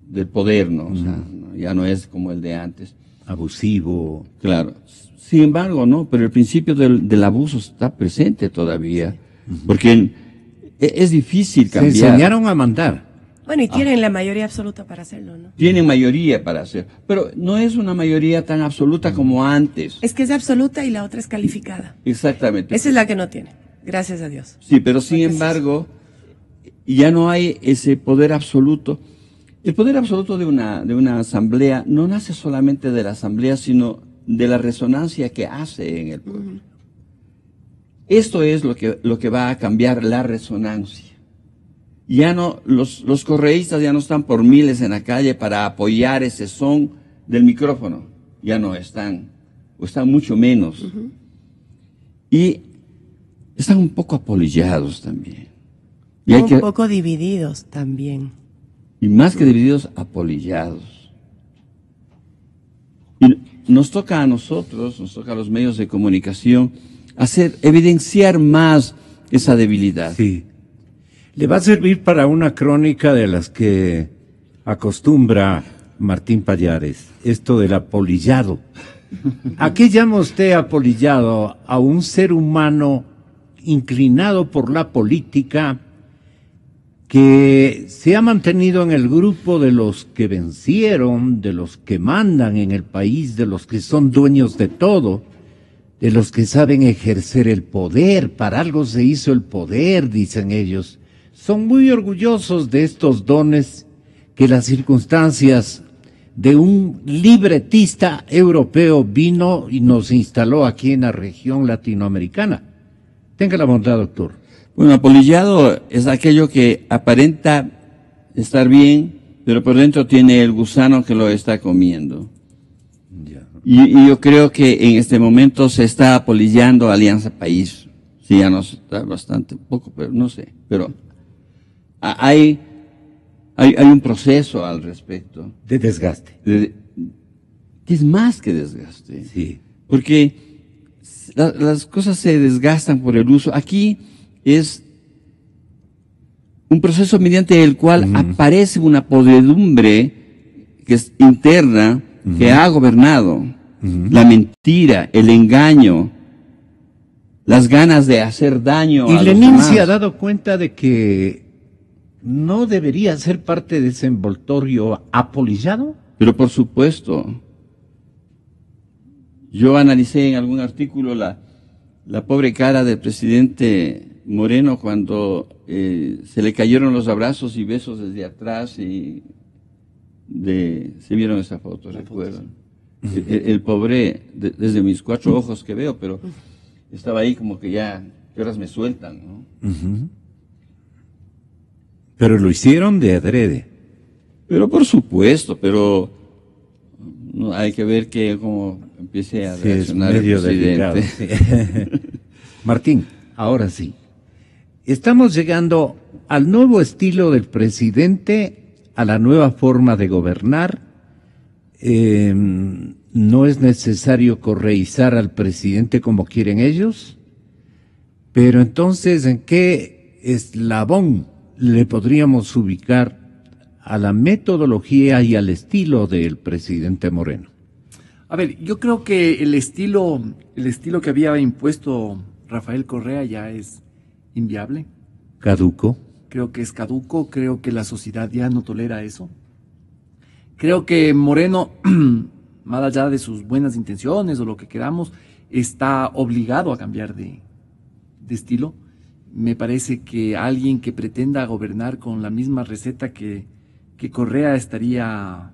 del poder, ¿no? O sea, ya no es como el de antes. Abusivo. Claro. Sin embargo, no, pero el principio del abuso está presente todavía. Porque es difícil cambiar. Se enseñaron a mandar. Bueno, y tienen la mayoría absoluta para hacerlo, ¿no? Tienen mayoría para hacer, pero no es una mayoría tan absoluta como antes. Es que es absoluta y la otra es calificada. Exactamente. Esa es la que no tiene, gracias a Dios. Sí, pero sin embargo, ya no hay ese poder absoluto. El poder absoluto de una asamblea no nace solamente de la asamblea, sino de la resonancia que hace en el pueblo. Esto es lo que va a cambiar la resonancia. Ya no, los correístas ya no están por miles en la calle para apoyar ese son del micrófono. Ya no están, o están mucho menos. Y están un poco apolillados también. Y Un poco divididos también. Y más que divididos, apolillados. Y nos toca a nosotros, nos toca a los medios de comunicación, evidenciar más esa debilidad. Sí. Le va a servir para una crónica de las que acostumbra Martín Pallares, esto del apolillado. ¿A qué llama usted apolillado? A un ser humano inclinado por la política que se ha mantenido en el grupo de los que vencieron, de los que mandan en el país, de los que son dueños de todo, de los que saben ejercer el poder. Para algo se hizo el poder, dicen ellos. Son muy orgullosos de estos dones que las circunstancias de un libretista europeo vino y nos instaló aquí en la región latinoamericana. Tenga la bondad, doctor. Bueno, apolillado es aquello que aparenta estar bien, pero por dentro tiene el gusano que lo está comiendo. Y yo creo que en este momento se está apolillando Alianza País. Sí, ya nos está bastante poco, pero no sé. Pero hay un proceso al respecto. De desgaste. Que es más que desgaste. Sí. Porque las cosas se desgastan por el uso. Aquí es un proceso mediante el cual aparece una podredumbre que es interna, que ha gobernado. La mentira, el engaño, las ganas de hacer daño a los demás. Y Lenin se ha dado cuenta de que no debería ser parte de ese envoltorio apolillado. Pero por supuesto. Yo analicé en algún artículo la pobre cara del presidente Moreno cuando se le cayeron los abrazos y besos desde atrás y se vieron esa foto, recuerdan. El pobre, desde mis 4 ojos que veo, pero estaba ahí como que ya, ¿qué horas me sueltan, no? Pero lo hicieron de adrede. Pero por supuesto, pero no, hay que ver que cómo empiece a reaccionar el presidente. Sí. Martín, ahora sí. Estamos llegando al nuevo estilo del presidente, a la nueva forma de gobernar. No es necesario correizar al presidente como quieren ellos, pero entonces, ¿en qué eslabón le podríamos ubicar a la metodología y al estilo del presidente Moreno? A ver, yo creo que el estilo que había impuesto Rafael Correa ya es inviable. Caduco. Creo que es caduco, creo que la sociedad ya no tolera eso. Creo que Moreno, más allá de sus buenas intenciones o lo que queramos, está obligado a cambiar de estilo. Me parece que alguien que pretenda gobernar con la misma receta que que Correa estaría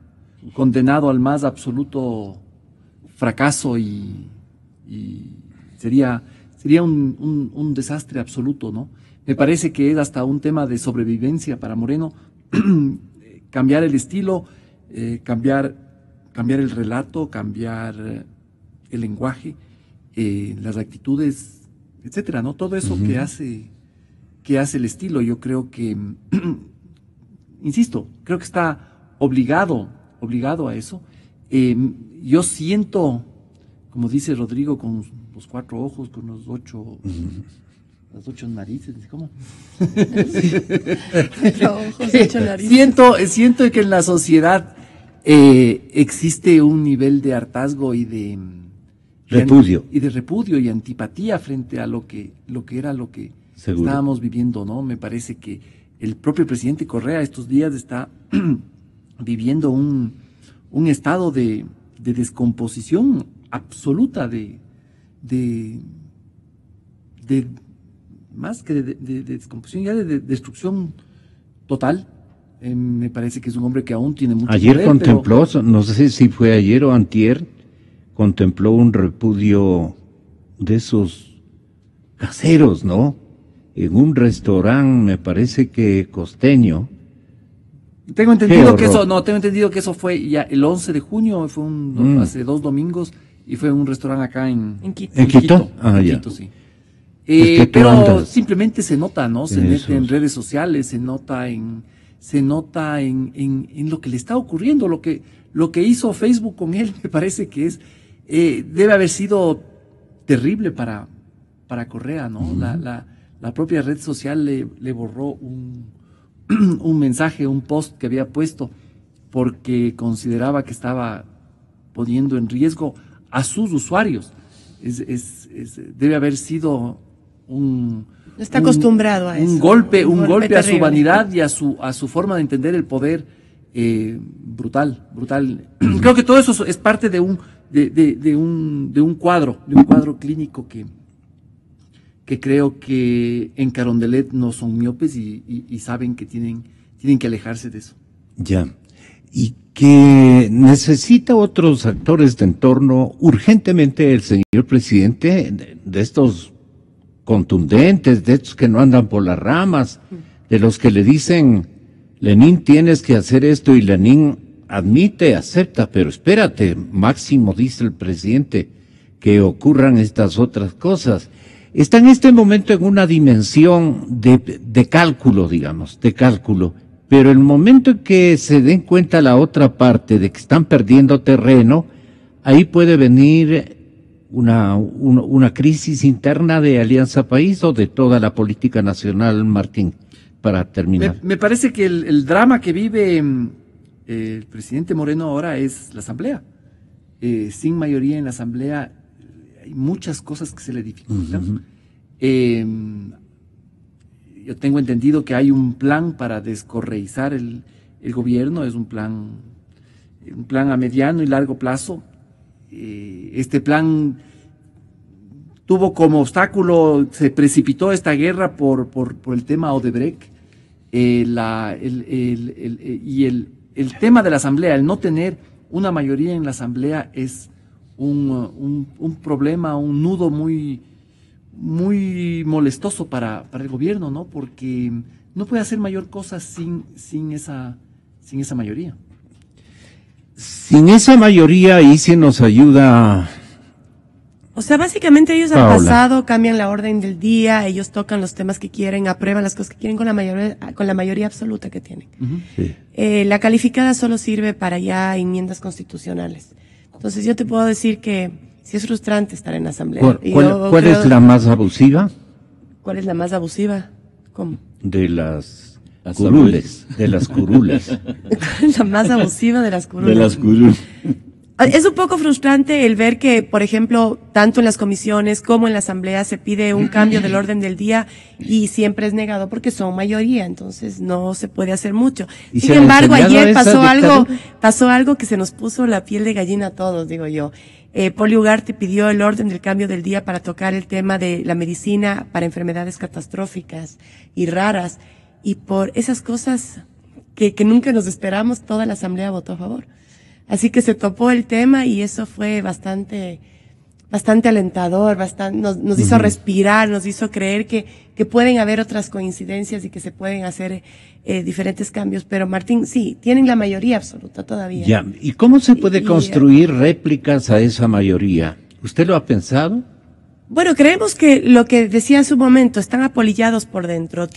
condenado al más absoluto fracaso y sería un desastre absoluto, ¿no? Me parece que es hasta un tema de sobrevivencia para Moreno, cambiar el estilo, cambiar el relato, cambiar el lenguaje, las actitudes, etcétera, ¿no? Todo eso que hace el estilo, yo creo que, insisto, creo que está obligado a eso. Yo siento, como dice Rodrigo, con los 4 ojos, con los 8, las 8 narices, ¿cómo? Siento que en la sociedad existe un nivel de hartazgo y de repudio y antipatía frente a lo que Seguro. estábamos viviendo, ¿no? Me parece que el propio presidente Correa estos días está viviendo un estado de descomposición absoluta, de más que de descomposición, ya de destrucción total. Me parece que es un hombre que aún tiene mucho Ayer poder, contempló, no sé si fue ayer o antier, contempló un repudio de esos caseros, ¿no? En un restaurante, me parece que costeño. Tengo entendido que eso fue ya el 11 de junio, fue hace 2 domingos, y fue un restaurante acá en Quito. ¿En Quito? Ah, en ya. Quito, sí. Es que tú Pero andas. simplemente se nota, ¿no? Se Eso. mete en redes sociales, se nota en lo que le está ocurriendo, lo que hizo Facebook con él, me parece que debe haber sido terrible para Correa, ¿no? La propia red social le borró un mensaje, un post que había puesto, porque consideraba que estaba poniendo en riesgo a sus usuarios. Debe haber sido No está acostumbrado a eso. Un golpe a su terrible. vanidad y a su forma de entender el poder, brutal. Creo que todo eso es parte de un cuadro clínico que creo que en Carondelet no son miopes y saben que tienen que alejarse de eso. Ya. Y que necesita otros actores de entorno urgentemente el señor presidente, de estos contundentes, de estos que no andan por las ramas, de los que le dicen, Lenín, tienes que hacer esto, y Lenín admite, acepta, pero espérate, máximo, dice el presidente, que ocurran estas otras cosas. Está en este momento en una dimensión de cálculo, digamos, pero el momento en que se den cuenta la otra parte de que están perdiendo terreno, ahí puede venir una crisis interna de Alianza País o de toda la política nacional, Martín, para terminar. Me parece que el drama que vive el presidente Moreno ahora es la Asamblea. Sin mayoría en la Asamblea hay muchas cosas que se le dificultan. Yo tengo entendido que hay un plan para descorreizar el gobierno, es un plan a mediano y largo plazo. Este plan tuvo como obstáculo, se precipitó esta guerra por el tema Odebrecht, y el tema de la Asamblea, el no tener una mayoría en la Asamblea es un problema, un nudo muy molestoso para el gobierno, ¿no? Porque no puede hacer mayor cosa sin esa mayoría. Sin esa mayoría ahí se nos ayuda. O sea, básicamente ellos al Paola. pasado cambian la orden del día, ellos tocan los temas que quieren, aprueban las cosas que quieren con la mayoría absoluta que tienen. Sí. La calificada solo sirve para ya enmiendas constitucionales. Entonces yo te puedo decir que sí es frustrante estar en la asamblea. ¿Cuál es la más abusiva? ¿Cuál es la más abusiva? ¿Cómo? De las curules. De las curules. ¿Cuál es la más abusiva de las curules? De las curules. Es un poco frustrante el ver que, por ejemplo, tanto en las comisiones como en la asamblea se pide un cambio del orden del día y siempre es negado porque son mayoría, entonces no se puede hacer mucho. ¿Y Sin se le ha embargo, enseñado ayer esa dictadura? pasó algo que se nos puso la piel de gallina a todos, digo yo. Poli Ugarte pidió el orden del cambio del día para tocar el tema de la medicina para enfermedades catastróficas y raras, y por esas cosas que nunca nos esperamos, toda la asamblea votó a favor. Así que se topó el tema y eso fue bastante alentador, nos hizo respirar, nos hizo creer que pueden haber otras coincidencias y que se pueden hacer diferentes cambios. Pero Martín, sí, tienen la mayoría absoluta todavía. Ya, ¿y cómo se puede construir réplicas a esa mayoría? ¿Usted lo ha pensado? Bueno, creemos que lo que decía hace un momento, están apolillados por dentro,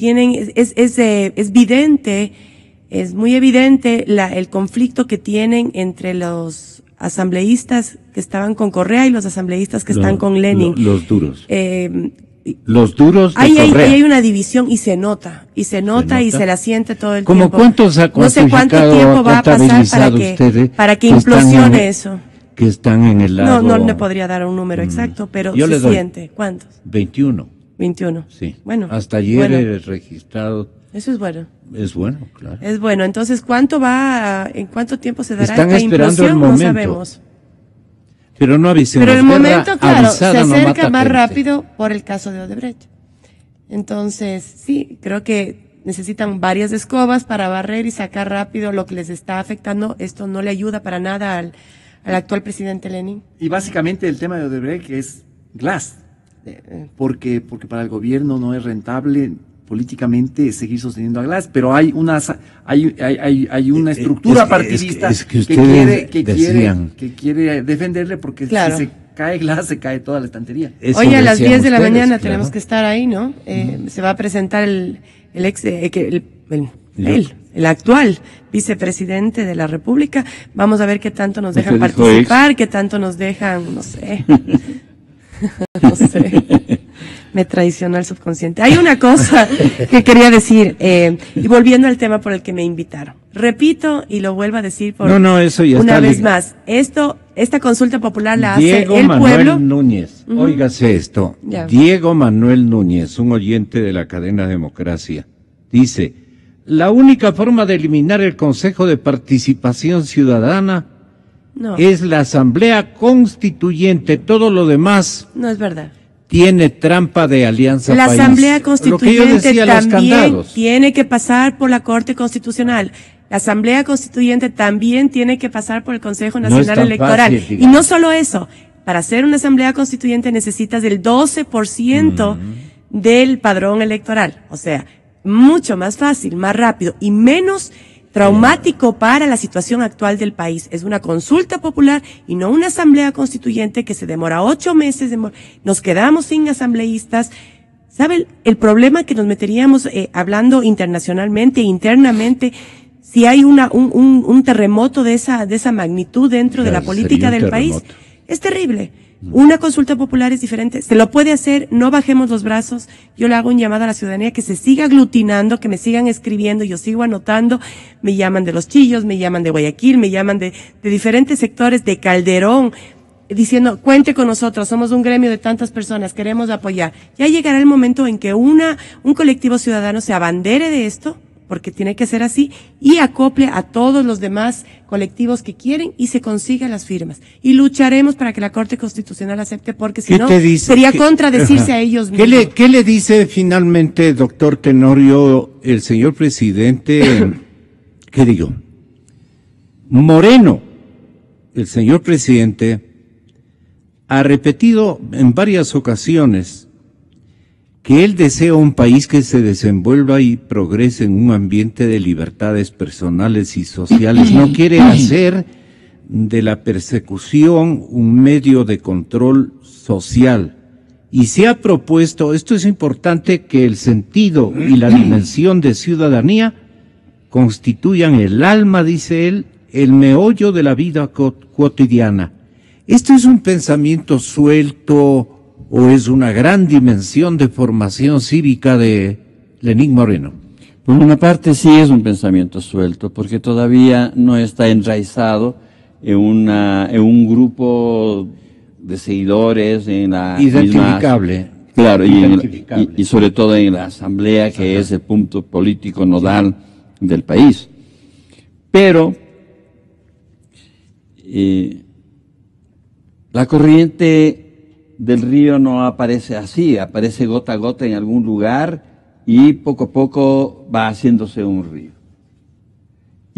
es muy evidente el conflicto que tienen entre los asambleístas que estaban con Correa y los asambleístas que están con Lenin. Los duros. Los duros de Correa. Ahí hay una división y se nota y se la siente todo el tiempo. ¿Cuántos ha no sé cuánto tiempo va a pasar para que implosione eso. Que están en el lado. No le podría dar un número exacto, pero se siente. ¿Cuántos? 21. 21. Sí. Bueno. Hasta ayer registrado. Eso es bueno. Es bueno, claro. Es bueno. Entonces, ¿en cuánto tiempo se dará Están esta esperando implosión? el momento. No sabemos. Pero no avisemos. Pero el momento, claro, se acerca no más rápido por el caso de Odebrecht. Entonces, sí, creo que necesitan varias escobas para barrer y sacar rápido lo que les está afectando. Esto no le ayuda para nada al actual presidente Lenin. Y básicamente el tema de Odebrecht es Glass, porque para el gobierno no es rentable políticamente seguir sosteniendo a Glass, pero hay una estructura partidista que quiere defenderle, porque claro, si se cae Glass, se cae toda la estantería. Hoy a las 10 de la mañana tenemos que estar ahí, ¿no? Se va a presentar el actual vicepresidente de la República. Vamos a ver qué tanto nos dejan participar, qué tanto nos dejan, no sé. No sé. Me traicionó el subconsciente. Hay una cosa que quería decir, y volviendo al tema por el que me invitaron. Repito y lo vuelvo a decir eso ya una vez más. Esta consulta popular la hace el pueblo. Diego Manuel Núñez, óigase esto. Ya. Diego Manuel Núñez, un oyente de la cadena Democracia, dice: la única forma de eliminar el Consejo de Participación Ciudadana es la Asamblea Constituyente. Todo lo demás no es verdad. Tiene trampa de alianza La país. Asamblea Constituyente también tiene que pasar por la Corte Constitucional. La Asamblea Constituyente también tiene que pasar por el Consejo Nacional Electoral. Fácil, y no solo eso, para hacer una Asamblea Constituyente necesitas el 12% del padrón electoral. O sea, mucho más fácil, más rápido y menos traumático para la situación actual del país. Es una consulta popular y no una asamblea constituyente que se demora 8 meses. Nos quedamos sin asambleístas. ¿Saben el problema que nos meteríamos hablando internacionalmente e internamente si hay un terremoto de esa magnitud dentro de la política del país? Es terrible. Una consulta popular es diferente, se lo puede hacer, no bajemos los brazos. Yo le hago un llamado a la ciudadanía que se siga aglutinando, que me sigan escribiendo, yo sigo anotando. Me llaman de Los Chillos, me llaman de Guayaquil, me llaman de diferentes sectores, de Calderón, diciendo: cuente con nosotros, somos un gremio de tantas personas, queremos apoyar. Ya llegará el momento en que un colectivo ciudadano se abandere de esto, porque tiene que ser así, y acople a todos los demás colectivos que quieren y se consiga las firmas. Y lucharemos para que la Corte Constitucional acepte, porque si no, sería contradecirse a ellos mismos. ¿Qué le dice finalmente, doctor Tenorio, el señor presidente, qué digo, Moreno? El señor presidente ha repetido en varias ocasiones que él desea un país que se desenvuelva y progrese en un ambiente de libertades personales y sociales. No quiere hacer de la persecución un medio de control social. Y se ha propuesto, esto es importante, que el sentido y la dimensión de ciudadanía constituyan el alma, dice él, el meollo de la vida cotidiana. ¿Esto es un pensamiento suelto o es una gran dimensión de formación cívica de Lenín Moreno? Por una parte sí es un pensamiento suelto, porque todavía no está enraizado en un grupo de seguidores, en la identificable. Claro, y sobre todo en la asamblea, que es el punto político nodal del país. Pero la corriente del río no aparece así, aparece gota a gota en algún lugar y poco a poco va haciéndose un río.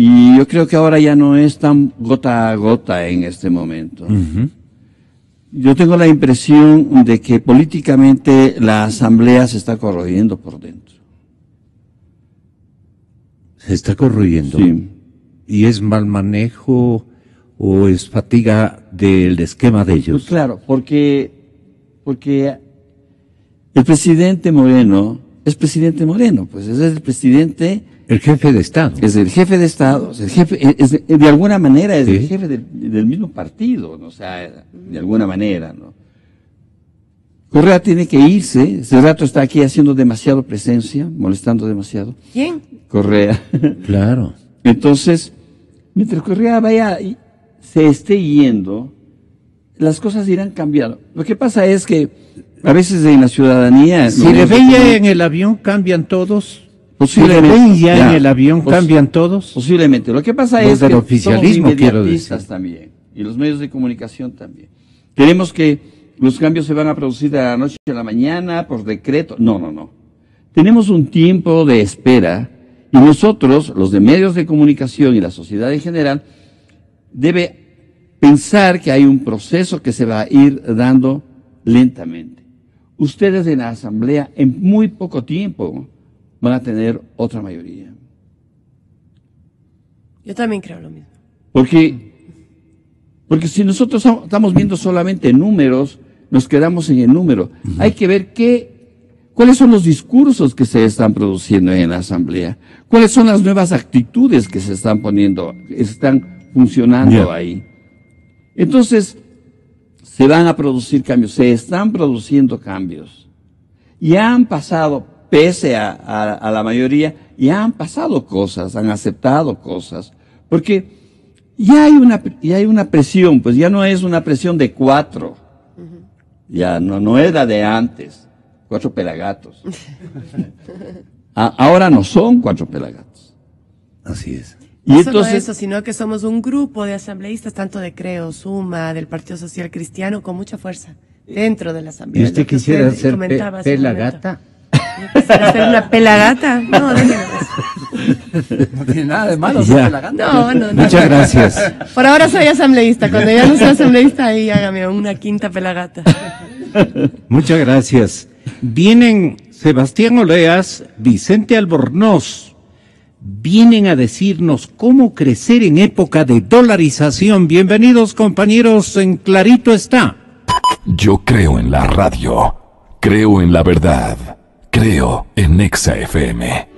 Y yo creo que ahora ya no es tan gota a gota en este momento. Yo tengo la impresión de que políticamente la Asamblea se está corroyendo por dentro. Se está corroyendo. Sí. ¿Y es mal manejo o es fatiga del esquema de ellos? Pues claro, porque el presidente Moreno es presidente Moreno, pues es el presidente. El jefe de Estado. Es el jefe de Estado, es el jefe, de alguna manera es Sí. el jefe del mismo partido, ¿no? O sea, de alguna manera, ¿no? Correa tiene que irse, ese rato está aquí haciendo demasiado presencia, molestando demasiado. ¿Quién? Correa. Claro. Entonces, mientras Correa vaya y se esté yendo, las cosas irán cambiando. Lo que pasa es que a veces en la ciudadanía... Si le ven ya en el avión, cambian todos. Si le ven ya en el avión, cambian todos. Posiblemente. Lo que pasa Los es del que oficialismo, somos quiero inmediatistas decir. también, y los medios de comunicación también. Queremos que los cambios se van a producir de la noche a la mañana por decreto. No. Tenemos un tiempo de espera y nosotros, los de medios de comunicación y la sociedad en general, debe pensar que hay un proceso que se va a ir dando lentamente. Ustedes en la Asamblea, en muy poco tiempo, van a tener otra mayoría. Yo también creo lo mismo. Porque si nosotros estamos viendo solamente números, nos quedamos en el número. Hay que ver cuáles son los discursos que se están produciendo en la Asamblea, cuáles son las nuevas actitudes que se están poniendo, están funcionando ahí. Entonces, se van a producir cambios, se están produciendo cambios. Ya han pasado, pese a la mayoría, ya han pasado cosas, han aceptado cosas, porque ya hay una presión, pues ya no es una presión de 4, ya no era de antes, 4 pelagatos. Ahora no son 4 pelagatos. Así es. Y No entonces, solo eso, sino que somos un grupo de asambleístas, tanto de Creo, Suma, del Partido Social Cristiano, con mucha fuerza dentro de la Asamblea. ¿Y usted Lo que quisiera usted ser comentaba hace un momento. pelagata? ¿Yo quisiera ser una pelagata? No, déjeme eso. No tiene nada de malo. Ya. ser la gana. No. Muchas gracias. Por ahora soy asambleísta. Cuando ya no soy asambleísta, ahí hágame una quinta pelagata. Muchas gracias. Vienen Sebastián Oleas, Vicente Albornoz. Vienen a decirnos cómo crecer en época de dolarización. Bienvenidos, compañeros, en Clarito está. Yo creo en la radio. Creo en la verdad. Creo en Nexa FM.